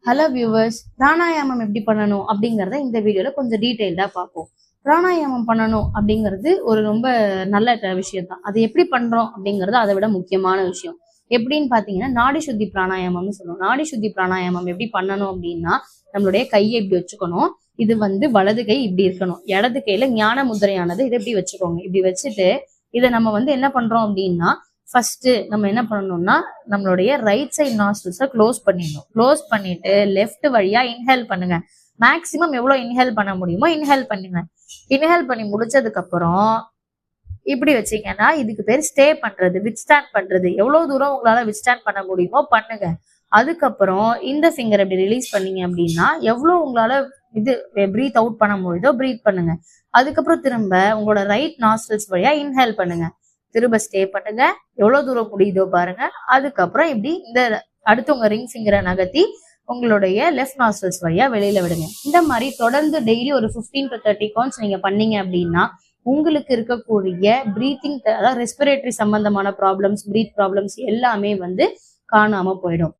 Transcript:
Hello viewers, பிராணாயாமம் எப்படி பண்ணணும் அப்படிங்கிறத இந்த வீடியோல கொஞ்சம் டீட்டெயில்டா பார்ப்போம். பிராணாயாமம் பண்ணணும் அப்படிங்கிறது ஒரு ரொம்ப நல்ல விஷயம் தான். அது எப்படி பண்றோம் அப்படிங்கிறது அதை விட முக்கியமான விஷயம். எப்படின்னு பாத்தீங்கன்னா, நாடி சுத்தி பிராணாயாமம்னு சொல்லுவோம். நாடி சுத்தி பிராணாயாமம் எப்படி பண்ணணும் அப்படின்னா, நம்மளுடைய கையை இப்படி வச்சுக்கணும். இது வலது கை இப்படி இருக்கணும். இடது கையில ஞான முத்திரையானது இதை இப்படி வச்சுக்கோங்க. இப்படி வச்சுட்டு இதை நம்ம என்ன பண்றோம் அப்படின்னா, ஃபர்ஸ்ட் நம்ம என்ன பண்ணணும்னா, நம்மளுடைய ரைட் சைட் நாஸ்ட்ரில்ஸை க்ளோஸ் பண்ணிடணும். க்ளோஸ் பண்ணிட்டு லெஃப்ட் வழியா இன்ஹேல் பண்ணுங்க. மேக்சிமம் எவ்வளவு இன்ஹேல் பண்ண முடியுமோ இன்ஹேல் பண்ணுங்க. இன்ஹேல் பண்ணி முடிச்சதுக்கு அப்புறம் இப்படி வச்சீங்கன்னா இதுக்கு பேர் ஸ்டே பண்றது, வித்ஸ்டாண்ட் பண்றது. எவ்வளவு தூரம் உங்களால வித்ஸ்டாண்ட் பண்ண முடியுமோ பண்ணுங்க. அதுக்கப்புறம் இந்த ஃபிங்கர் இப்படி ரிலீஸ் பண்ணீங்க அப்படின்னா எவ்வளவு உங்களால இது பிரீத் அவுட் பண்ண முடியுதோ பிரீத் பண்ணுங்க. அதுக்கப்புறம் திரும்ப உங்களோட ரைட் நாஸ்ட்ரில்ஸ் வழியா இன்ஹேல் பண்ணுங்க. திரும்ப ஸ்டே பண்ணுங்க. எவ்வளவு தூரம் முடியுதோ பாருங்க. அதுக்கப்புறம் இப்படி இந்த அடுத்து உங்க ரிங் ஃபிங்கரை நகர்த்தி உங்களுடைய லெஃப்ட் நாஸ்ட்ரில்ஸ் வழியா வெளியில விடுங்க. இந்த மாதிரி தொடர்ந்து டெய்லி ஒரு 15 to 30 கவுண்ட்ஸ் நீங்க பண்ணீங்க அப்படின்னா உங்களுக்கு இருக்கக்கூடிய பிரீத்திங், அதாவது ரெஸ்பிரேட்டரி சம்பந்தமான ப்ராப்ளம்ஸ், பிரீத் ப்ராப்ளம்ஸ் எல்லாமே காணாம போயிடும்.